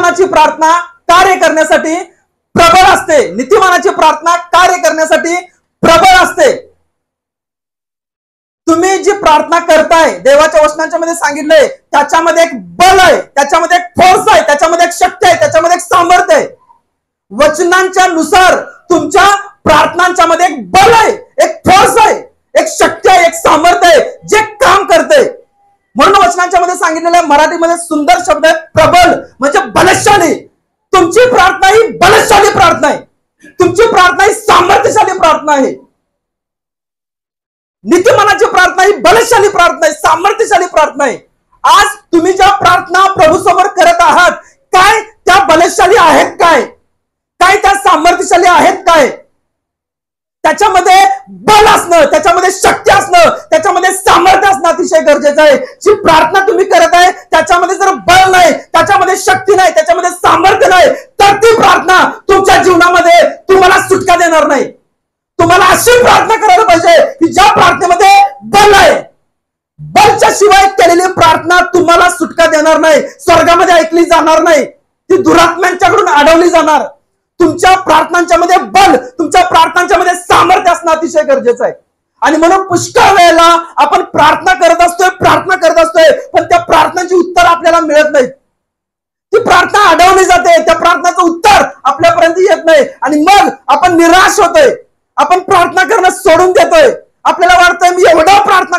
नीतिमानाची प्रार्थना कार्य करण्यासाठी प्रबळ असते। नीतिमानाची प्रार्थना कार्य करण्यासाठी प्रबळ असते। तुम्ही जी प्रार्थना करताय देवाच्या वचनांच्या मध्ये सांगितलंय त्याच्यामध्ये एक बल आहे, त्याच्यामध्ये एक फोर्स आहे, त्याच्यामध्ये एक शक्ती आहे, त्याच्यामध्ये एक सामर्थ्य आहे। वचनांच्या नुसार तुमच्या प्रार्थनांच्या मध्ये एक बल आहे, एक फोर्स आहे, एक शक्ती आहे, एक सामर्थ्य आहे जे काम करते। म्हणून वचनांच्या मध्ये सांगितलेलं आहे, मराठीमध्ये सुंदर शब्द आहे प्रबल, म्हणजे बलशाली। तुमची प्रार्थना ही बलशाली प्रार्थना आहे, तुमची प्रार्थना ही सामर्थ्यशाली प्रार्थना आहे। नीतिमानाची प्रार्थना ही बलशाली प्रार्थना आहे, सामर्थ्यशाली प्रार्थना आहे। आज तुम्ही ज्या प्रार्थना प्रभू समोर करत आहात काय त्या बलशाली आहेत काय, काय त्या सामर्थ्यशाली आहेत काय? त्याच्यामध्ये बल असणं, त्याच्यामध्ये शक्ती असणं, त्याच्यामध्ये सामर्थ्य असणं अतिशय गरजेचं आहे। जी प्रार्थना तुम्ही करत आहे त्याच्यामध्ये जर बल नाही, त्याच्यामध्ये शक्ती नाही, त्याच्यामध्ये सामर्थ्य नाही तर ती प्रार्थना तुमच्या जीवनामध्ये तुम्हाला सुटका देणार नाही। तुम्हाला अशी प्रार्थना करायला पाहिजे की ज्या प्रार्थनेमध्ये बल आहे। बलच्या शिवाय केलेली प्रार्थना तुम्हाला सुटका देणार नाही, स्वर्गामध्ये ऐकली जाणार नाही, ती दुरात्म्यांच्याकडून अडवली जाणार। तुमच्या प्रार्थनांच्या मध्ये बल, तुमच्या प्रार्थनांच्या मध्ये सामर्थ्य असणं अतिशय गरजेचं आहे। आणि म्हणून पुष्कळ वेळेला आपण प्रार्थना करत असतोय पण त्या प्रार्थनांची उत्तर आपल्याला मिळत नाही। ती प्रार्थना अडवली जाते, त्या प्रार्थनाचं उत्तर आपल्यापर्यंत येत नाही आणि मग आपण निराश होतोय, आपण प्रार्थना करणं सोडून देतोय। आपल्याला वाटतंय मी एवढं प्रार्थना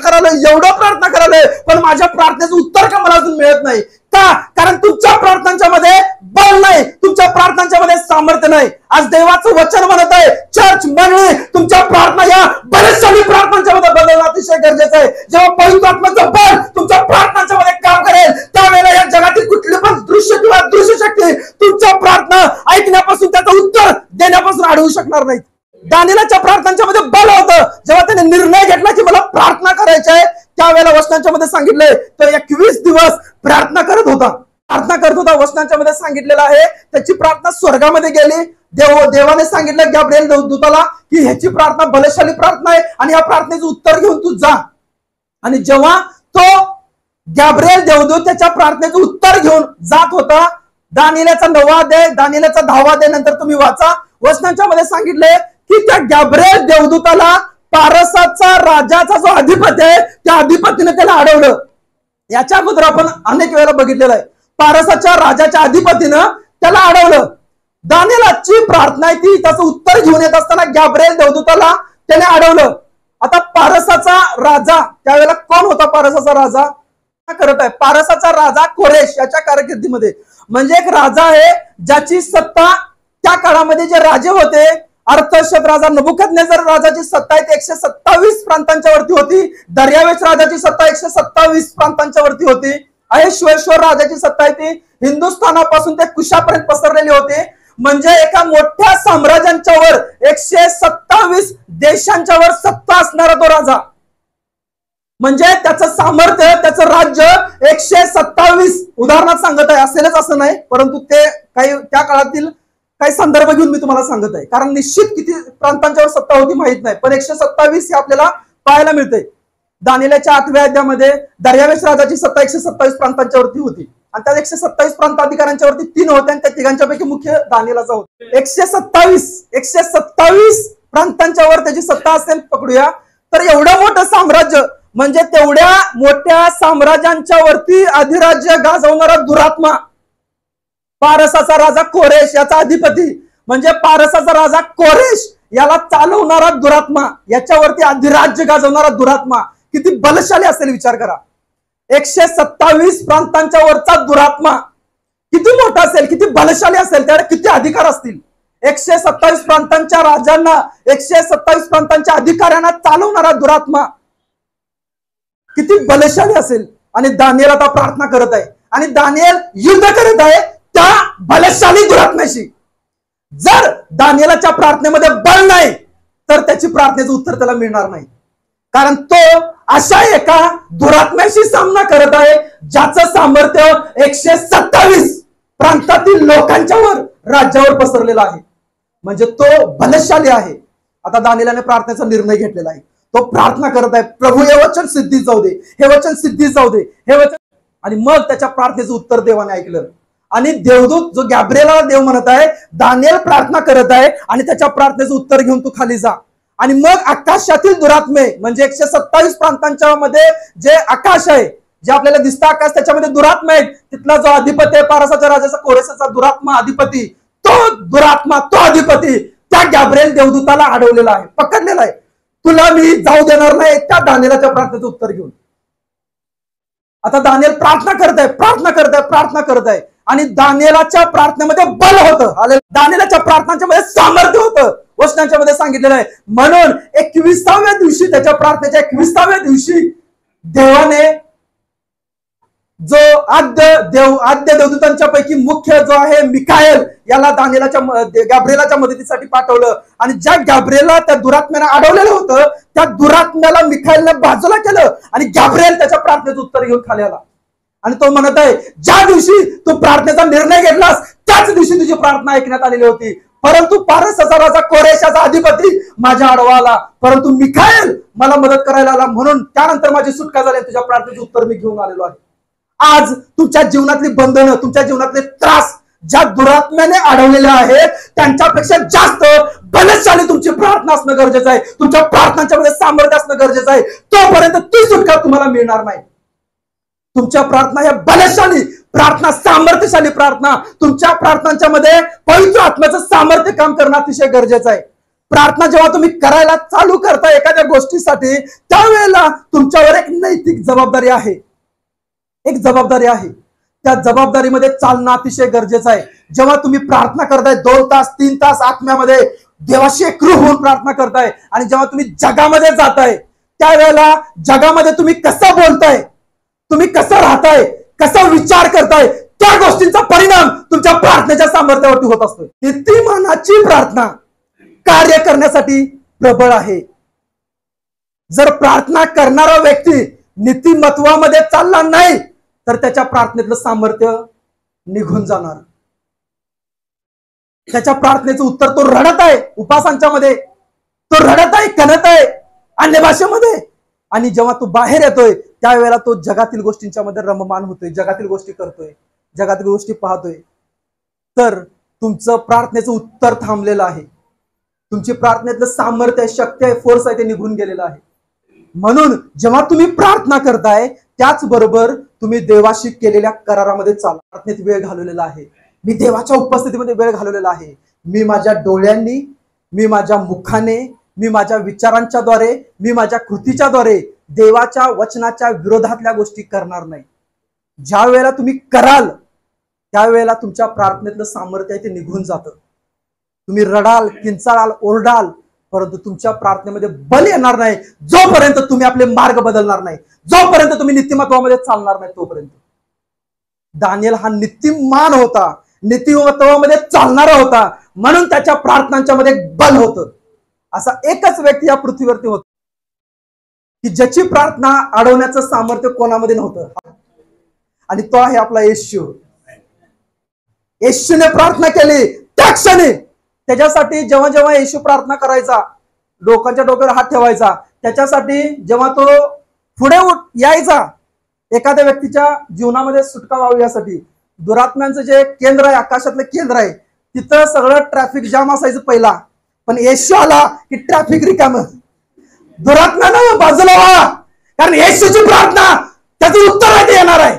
करायलोय पण माझ्या प्रार्थनेचं उत्तर का मला अजून मिळत नाही का? कारण तुमच्या प्रार्थनांच्या मध्ये बल नाही, तुमच्या प्रार्थनांच्या मध्ये सामर्थ्य नाही। आज देवाचं वचन म्हणत आहे चर्च मंडळी तुमच्या प्रार्थना या बलशाली प्रार्थनांच्या मध्ये बदलणं अतिशय गरजेचं आहे। जेव्हा पवित्र आत्म्याचं बल तुमच्या प्रार्थनांच्या मध्ये काम करेल त्यावेळेला या जगातील कुठली पण दृश्य किंवा दृश्य शक्ती तुमच्या प्रार्थना ऐकण्यापासून त्याचं उत्तर देण्यापासून अडवू शकणार नाही। दानिएलच्या प्रार्थनांच्या मध्ये बल होतं, जेव्हा त्याने निर्णय घेतला की मला प्रार्थना करायची आहे त्यावेळेला वचनांच्या मध्ये सांगितलंय तो 21 दिवस प्रार्थना करत होता। वचनांच्या मध्ये सांगितलेलं आहे त्याची प्रार्थना स्वर्गामध्ये गेली। देवाने सांगितलं गॅब्रिएल दूताला की ह्याची प्रार्थना बलशाली प्रार्थना आहे आणि या प्रार्थनेचं उत्तर घेऊन तू जा। आणि जेव्हा तो गॅब्रिएल देवदूत त्याच्या प्रार्थनेचं उत्तर घेऊन जात होता, दानिएलचा 9वा अध्याय, दानिएलचा 10वा अध्याय नंतर तुम्ही वाचा, वचनांच्या मध्ये सांगितलंय की त्या गॅब्रिएल देवदूताला पारसाचा राजाचा जो अधिपती आहे त्या अधिपतीने त्याला अडवलं। याच्या अगोदर आपण अनेक वेळा बघितलेलं आहे, पारसाच्या राजाच्या अधिपतीनं त्याला अडवलं। दानिएलची प्रार्थना आहे ती त्याचं उत्तर घेऊन येत असताना गॅब्रिएल देवदूताला त्याने अडवलं। आता पारसाचा राजा त्यावेळेला कोण होता? पारसाचा राजा करत आहे पारसाचा राजा कोरेश याच्या कारकिर्दीमध्ये, म्हणजे एक राजा आहे ज्याची सत्ता त्या काळामध्ये जे राजे होते, अर्थशत राजा नबुकदनेझर राजाची सत्ता आहे 127 प्रांतांच्या वरती होती, दर्यावेश राजाची सत्ता 127 प्रांतांच्या वरती होती, अहेश्वेश्वर राजाची सत्ता आहे ती हिंदुस्थानापासून ते कुशापर्यंत पसरलेली होती। म्हणजे एका मोठ्या साम्राज्यांच्या वर 127 देशांच्या वर सत्ता असणारा तो राजा, म्हणजे त्याचं सामर्थ्य, त्याचं राज्य 127 उदाहरणात सांगत आहे, असेलच असं नाही परंतु ते काही त्या काळातील काही संदर्भ घेऊन मी तुम्हाला सांगत आहे, कारण निश्चित किती प्रांतांच्यावर सत्ता होती माहित नाही पण 127 हे आपल्याला पाहायला मिळते। दानिएलच्या 8व्या अध्यायामध्ये दर्यावेश राजाची सत्ता 127 प्रांतांच्या वरती होती आणि त्या 127 प्रांताधिकाऱ्यांच्या वरती 3 होते आणि त्या तिघांच्या पैकी मुख्य दानिएलचा होता। 127 प्रांतांच्या वर त्याची सत्ता असेल पकडूया, तर एवढं मोठं साम्राज्य, म्हणजे तेवढ्या मोठ्या साम्राज्यांच्या वरती अधिराज्य गाजवणारा दुरात्मा पारसाचा राजा कोरेश याचा अधिपती, म्हणजे पारसाचा राजा कोरेश याला चालवणारा दुरात्मा, याच्यावरती अधिराज्य गाजवणारा दुरात्मा किती बलशाली असेल विचार करा। 127 प्रांतांच्या वरचा दुरात्मा किती मोठा असेल, किती बलशाली असेल, त्याला किती अधिकार असतील। 127 प्रांतांच्या राजांना, 127 प्रांतांच्या अधिकाऱ्यांना चालवणारा दुरात्मा किती बलशाली असेल। आणि दानिएल आता प्रार्थना करत आहे आणि दानिएल युद्ध करत आहे त्या बलशाली दुरात्म्याशी। जर दानिएलच्या प्रार्थनेमध्ये बल नाही तर त्याची प्रार्थनेचं उत्तर त्याला मिळणार नाही, कारण तो अशा एका दुरात्म्याशी सामना करत आहे ज्याचं सामर्थ्य 127 प्रांतातील लोकांच्या वर, राज्यावर पसरलेला आहे, म्हणजे तो बलशाली आहे। आता दानिएलने प्रार्थनेचा निर्णय घेतलेला आहे, तो प्रार्थना करत आहे प्रभू हे वचन सिद्धीत जाऊ दे, हे वचन सिद्धीत जाऊ दे, हे वचन, आणि मग त्याच्या प्रार्थनेचं उत्तर देवाने ऐकलं आणि देवदूत जो गॅब्रिएलला देव म्हणत आहे, दानिएल प्रार्थना करत आहे आणि त्याच्या प्रार्थनेचं उत्तर घेऊन तू खाली जा. आणि मग आकाशातील दुरात्मे म्हणजे 127 प्रांतांच्या मध्ये जे आकाश आहे, जे आपल्याला दिसतं आकाश, त्याच्यामध्ये दुरात्मा आहेत. तिथला जो अधिपती आहे पारसाच्या राजाचा कोरेसाचा दुरात्मा अधिपती, तो दुरात्मा, तो अधिपती त्या गॅब्रिएल देवदूताला अडवलेला आहे, पकडलेला आहे. तुला मी जाऊ देणार नाही त्या दानिएलच्या प्रार्थनेचं उत्तर घेऊन. आता दानिएल प्रार्थना करत आहे आणि दानिएलाच्या प्रार्थनेमध्ये बल होतं. दानिएलाच्या प्रार्थनांच्या मध्ये सामर्थ्य होतं. वचनांच्या मध्ये सांगितलेलं आहे. म्हणून 21व्या दिवशी, त्याच्या प्रार्थनेच्या 21व्या दिवशी देवाने जो आद्य देवदूतांच्या पैकी मुख्य जो आहे मिकाएल याला गॅब्रिएलाच्या मदतीसाठी पाठवलं. आणि ज्या गॅब्रिएलला त्या दुरात्म्याने अडवलेलं होतं, त्या दुरात्म्याला मिकाएलने बाजूला केलं आणि गॅब्रिएल त्याच्या प्रार्थनेचं उत्तर घेऊन खाली आला. आणि तो म्हणत आहे, ज्या दिवशी तू प्रार्थनेचा निर्णय घेतलास त्याच दिवशी तुझी प्रार्थना ऐकण्यात आलेली होती. परंतु पारसाचा राजा कोरेशाचा अधिपती माझ्या आडवा आला, परंतु मिकाएल मला मदत करायला आला, म्हणून त्यानंतर माझी सुटका झाली. तुझ्या प्रार्थनेचं उत्तर मी घेऊन आलेलो आहे. आज तुमच्या जीवनातली बंधनं, तुमच्या जीवनातले त्रास ज्या दुरात्म्याने अडवलेले आहेत, त्यांच्यापेक्षा जास्त बलशाली तुमची प्रार्थना असणं गरजेचं आहे. तुमच्या प्रार्थनांच्या मध्ये सामर्थ्य असणं गरजेचं आहे. तोपर्यंत ती सुटका तुम्हाला मिळणार नाही. तुमच्या प्रार्थना ह्या बलशाली प्रार्थना, सामर्थ्यशाली प्रार्थना, तुमच्या प्रार्थनांच्या मध्ये पवित्र आत्म्याचं सामर्थ्य काम करणं अतिशय गरजेचं आहे. प्रार्थना जेव्हा तुम्ही करायला चालू करता एखाद्या गोष्टीसाठी, त्यावेळेला तुमच्यावर एक नैतिक जबाबदारी आहे, एक जबाबदारी आहे. त्या जबाबदारीमध्ये चालणं अतिशय गरजेचं आहे. जेव्हा तुम्ही प्रार्थना करताय 2 तास 3 तास आत्म्यामध्ये देवाशी एकरूप होऊन प्रार्थना करताय, आणि जेव्हा तुम्ही जगामध्ये जाताय त्यावेळेला जगामध्ये तुम्ही कसं बोलताय, तुम्ही कसं राहताय, कसा विचार करताय, त्या गोष्टींचा परिणाम तुमच्या प्रार्थनेच्या सामर्थ्यावरती होत असतो. नीतिमानाची प्रार्थना कार्य करण्यासाठी प्रबळ आहे. जर प्रार्थना करणारा व्यक्ती नीतिमत्वामध्ये चालला नाही तर त्याच्या प्रार्थनेतलं सामर्थ्य निघून जाणार. त्याच्या प्रार्थनेचं उत्तर तो रडत आहे उपासांच्या मध्ये, तो रडत आहे, कणत आहे अन्य भाषेमध्ये, आणि जेव्हा तो बाहेर येतोय त्यावेळेला तो जगातील गोष्टींच्या मध्ये रममान होतोय, जगातील गोष्टी करतोय, जगातील गोष्टी पाहतोय. तर तुमचं प्रार्थनेचं उत्तर थांबलेलं आहे. तुमची प्रार्थनेतलं सामर्थ्य, शक्ती आहे, फोर्स आहे, ते निघून गेलेलं आहे. म्हणून जेव्हा तुम्ही प्रार्थना करताय त्याचबरोबर तुम्ही देवाशी केलेल्या करारामध्ये चाला. प्रार्थनेत वेळ घालवलेला आहे, मी देवाच्या उपस्थितीमध्ये वेळ घालवलेला आहे. मी माझ्या डोळ्यांनी, मी माझ्या मुखाने, मी माझ्या विचारांच्या द्वारे, मी माझ्या कृतीच्या द्वारे देवाच्या वचनाच्या विरोधातल्या गोष्टी करणार नाही. ज्या वेळेला तुम्ही कराल त्यावेळेला तुमच्या प्रार्थनेतलं सामर्थ्य आहे ते निघून जातं. तुम्ही रडाल, किंचाळाल, ओरडाल, परंतु तुमच्या प्रार्थनेमध्ये बल येणार नाही जोपर्यंत तुम्ही आपले मार्ग बदलणार नाही, जोपर्यंत तुम्ही नीतिमत्वामध्ये चालणार नाही तोपर्यंत. दानिएल हा नीतिमान होता, नीतिमत्वामध्ये चालणारा होता, म्हणून त्याच्या प्रार्थनांच्या मध्ये बल होतं. असा एकच व्यक्ती या पृथ्वीवरती होता की ज्याची प्रार्थना अडवण्याचं सामर्थ्य कोणामध्ये नव्हतं, आणि तो आहे आपला येशू. येशूने प्रार्थना केली त्या क्षणी, त्याच्यासाठी जेव्हा जेव्हा येशू प्रार्थना करायचा, लोकांच्या डोक्यावर हात ठेवायचा, त्याच्यासाठी जेव्हा तो पुढे यायचा एखाद्या व्यक्तीच्या जीवनामध्ये सुटका व्हावी यासाठी, दुरात्म्यांचं जे केंद्र आहे, आकाशातलं केंद्र आहे, तिथं सगळं ट्रॅफिक जाम असायचं पहिला. पण येशू आला की ट्रॅफिक रिकाम, दुरात्म्यानं बाजूला व्हा, कारण येशूची प्रार्थना त्याचं उत्तर आहे ते येणार आहे.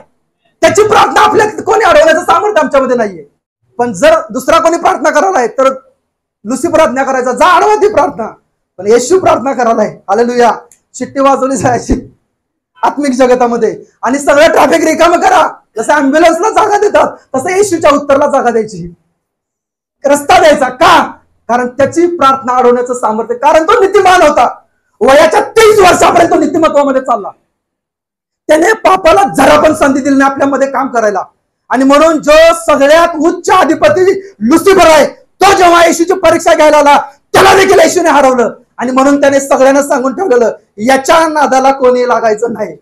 त्याची प्रार्थना आपल्या कोणी अडवण्याचं सामर्थ्य आमच्यामध्ये नाहीये. पण जर दुसरा कोणी प्रार्थना करायला आहे तर लुसिफर आज्ञा करायचा, जा अडवा ती प्रार्थना. पण येशू प्रार्थना करायला आहे, हालेलुया, शिट्टी वाजवली जायची आत्मिक जगतामध्ये, आणि सगळं ट्रॅफिक रिकाम करा. जसं अँब्युलन्सला जागा देतात तसं येशूच्या उत्तरला जागा द्यायची, रस्ता द्यायचा. का? कारण त्याची प्रार्थना अडवण्याचं सामर्थ्य, कारण तो नीतिमान होता. वयाच्या 30 वर्षापर्यंत तो नीतिमत्वामध्ये चालला. त्याने पापाला जरा पण संधी दिली नाही आपल्यामध्ये काम करायला. आणि म्हणून जो सगळ्यात उच्च अधिपती लुसिफर आहे, तो जेव्हा येशूची परीक्षा घ्यायला आला त्याला देखील येशूने हरवलं. आणि म्हणून त्याने सगळ्यांना सांगून ठेवलेलं, याच्या नादाला कोणी लागायचं नाही,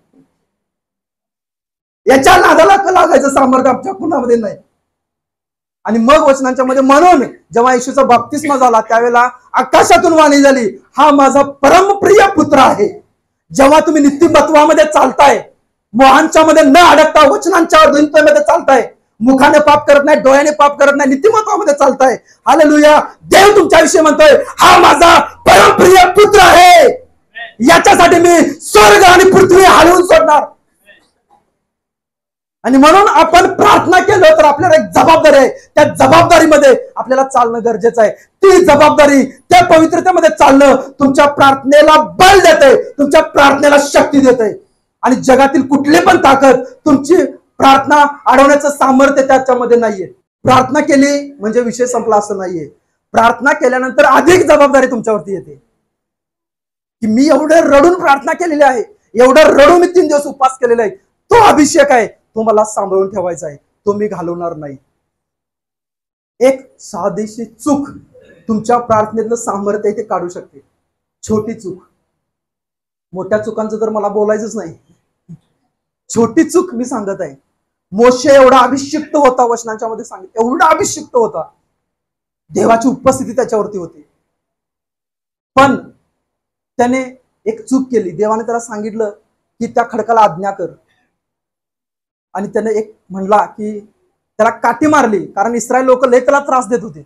याच्या नादाला लागायचं सामर्थ्य आमच्या कुणामध्ये नाही. आणि मग वचनांच्या मध्ये, म्हणून जेव्हा येशूचा बाप्तिस्मा झाला त्यावेळेला आकाशातून वाणी झाली, हा माझा परमप्रिय पुत्र आहे. जेव्हा तुम्ही नीतिमत्वामध्ये चालताय, मोहांच्या मध्ये न अडकता वचनांच्या मध्ये चालताय, मुखाने पाप करत नाही, डोळ्याने पाप करत नाही, नीतिमत्वामध्ये चालताय. हालेलुया. देव तुमच्याविषयी म्हणतोय, हा माझा परमप्रिय पुत्र आहे, याच्यासाठी मी स्वर्ग आणि पृथ्वी हलवून सोडणार. आणि म्हणून आपण प्रार्थना केलं तर आपल्याला एक जबाबदारी आहे. त्या जबाबदारीमध्ये आपल्याला चालणं गरजेचं आहे. ती जबाबदारी, त्या पवित्रतेमध्ये चालणं तुमच्या प्रार्थनेला बळ देते, तुमच्या प्रार्थनेला शक्ती देते. आणि जगातील कुठली पण ताकद तुमची प्रार्थना अडवण्याचं सामर्थ्य त्याच्यामध्ये नाहीये. प्रार्थना केली म्हणजे विषय संपला असं नाहीये. प्रार्थना केल्यानंतर अधिक जबाबदारी तुमच्यावरती येते की मी एवढं रडून प्रार्थना केलेली आहे, एवढं रडून मी 3 दिवस उपवास केलेला आहे. तो अभिषेक आहे, तो मला सांभाळून ठेवायचा आहे, तो मी घालवणार नाही. एक साधीशी चूक तुमच्या प्रार्थनेतलं सामर्थ्य ते काढू शकते. छोटी चूक. मोठ्या चुकांचं तर मला बोलायचंच नाही. छोटी चूक मी सांगत आहे. मोशे एवढा अभिषिक्त होता, वचनांच्या मध्ये सांगितलं एवढा अभिषिक्त होता, देवाची उपस्थिती त्याच्यावरती होती, पण त्याने एक चूक केली. देवाने त्याला सांगितलं की त्या खडकाला आज्ञा कर, आणि त्याने एक म्हणला की त्याला काठी मारली, कारण इस्रायल लोक लय त्याला त्रास देत होते,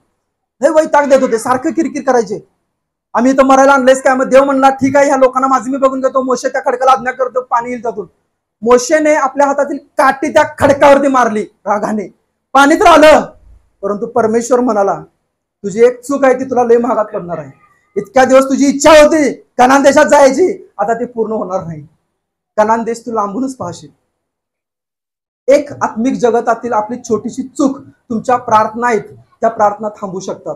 लय वैताग देत होते, सारखं किरकिर करायचे. आम्ही इथं मरायला आणलेस काय? मग देव म्हणला ठीक आहे, ह्या लोकांना माझी मी बघून घेतो. मोशे त्या खडकाला आज्ञा करतो, पाणी येईल त्यातून. मोशेने आपल्या हातातील काठी त्या खडकावरती मारली रागाने. पाणी तर आलं, परंतु परमेश्वर म्हणाला तुझी एक चूक आहे ती तुला लय महागात पडणार आहे. इतक्या दिवस तुझी इच्छा होती कनान देशात जायची, आता ती पूर्ण होणार नाही. कनान देश तू लांबूनच पाहशील. एक आत्मिक जगतातील आपली छोटीशी चूक तुमच्या प्रार्थना आहेत, त्या प्रार्थना थांबू शकतात.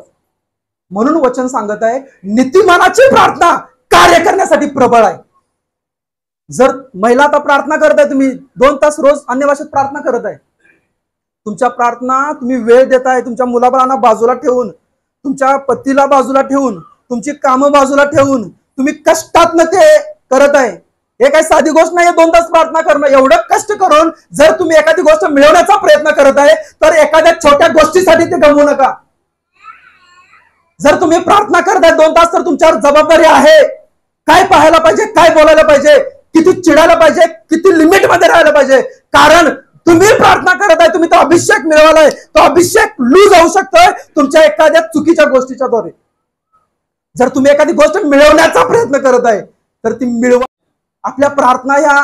म्हणून वचन सांगत आहे, नीतिमानाची प्रार्थना कार्य करण्यासाठी प्रबळ आहे. जर महिला आता प्रार्थना करत आहे, तुम्ही 2 तास रोज अन्य भाषेत प्रार्थना करत आहे, तुमच्या प्रार्थना तुम्ही वेळ देताय, तुमच्या मुलाबाळांना बाजूला ठेवून, तुमच्या पतीला बाजूला ठेवून, तुमची कामं बाजूला ठेवून तुम्ही कष्टातनं ते करत आहे. हे काही साधी गोष्ट नाही 2 तास प्रार्थना करणं. एवढं कष्ट करून जर तुम्ही एखादी गोष्ट मिळवण्याचा प्रयत्न करत आहे, तर एखाद्या छोट्या गोष्टीसाठी ते गमवू नका. जर तुम्ही प्रार्थना करत आहे 2 तास, तर तुमच्यावर जबाबदारी आहे. काय पाहायला पाहिजे, काय बोलायला पाहिजे, किती चिडायला पाहिजे, किती लिमिट मध्ये राहायला पाहिजे. कारण तुम्ही प्रार्थना करत आहे, तुम्ही तो अभिषेक मिळवलाय, तो अभिषेक लूज होऊ शकतोय तुमच्या एखाद्या चुकीच्या गोष्टीच्या द्वारे. जर तुम्ही एखादी गोष्ट मिळवण्याचा प्रयत्न करत आहे, तर ती मिळवा. आपल्या प्रार्थना ह्या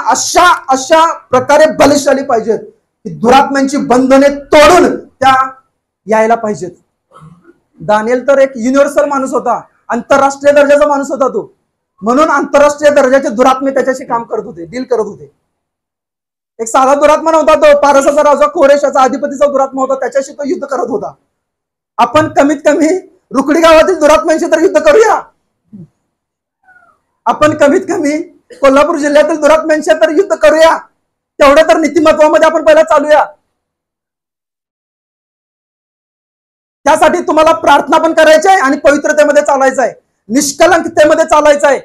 अशा प्रकारे बलशाली पाहिजेत की दुरात्म्यांची बंधने तोडून त्या यायला पाहिजेत. दानिएल तर एक युनिव्हर्सल माणूस होता, आंतरराष्ट्रीय दर्जाचा माणूस होता तो. म्हणून आंतरराष्ट्रीय दर्जाचे दुरात्मे त्याच्याशी काम करत होते, डील करत होते. एक साधा दुरात्मा नव्हता तो, पारसाचा राजा कोरेशाचा अधिपतीचा दुरात्मा होता, त्याच्याशी तो युद्ध करत होता. आपण कमीत कमी रुकडी गावातील दुरात्म्यांशी तर युद्ध करूया. आपण कमीत कमी कोल्हापूर जिल्ह्यातील दुरात्म्यांशी तर युद्ध करूया. तेवढं तर नीतिमत्वामध्ये आपण पहिला चालूया. त्यासाठी तुम्हाला प्रार्थना पण करायची आहे आणि पवित्रतेमध्ये चालायचं आहे, निष्कलंकतेमध्ये चालायचं आहे,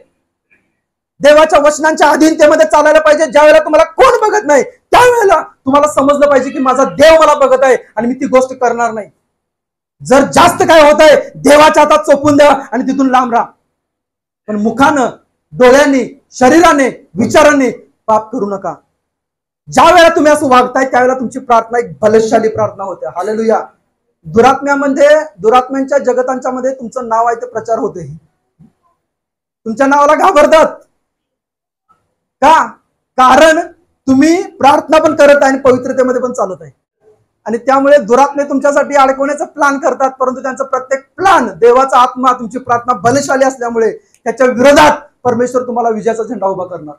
देवाच्या वचनांच्या अधीनतेमध्ये चालायला पाहिजे. ज्या वेळेला तुम्हाला कोण बघत नाही, त्यावेळेला तुम्हाला समजलं पाहिजे की माझा देव मला बघत आहे आणि मी ती गोष्ट करणार नाही. जर जास्त काय होत आहे, देवाच्या हातात चोपून द्या आणि तिथून लांब राहा. पण मुखानं, डोळ्यांनी, शरीराने, विचारांनी पाप करू नका. ज्या वेळेला तुम्ही असं वागताय, त्यावेळेला तुमची प्रार्थना एक बलशाली प्रार्थना होते. हालेलुया. दुरात्म्यांच्या जगतांच्या मध्ये तुमचं नाव आहे ते प्रचार होते. तुमच्या नावाला घाबरतात का? कारण तुम्ही प्रार्थना पण करत आहे आणि पवित्रतेमध्ये पण चालत आहे. आणि त्यामुळे दुरात्मे तुमच्यासाठी अडकवण्याचा प्लान करतात, परंतु त्यांचा प्रत्येक प्लान, देवाचा आत्मा तुमची प्रार्थना बलशाली असल्यामुळे त्याच्या विरोधात परमेश्वर तुम्हाला विजयाचा झेंडा उभा करणार.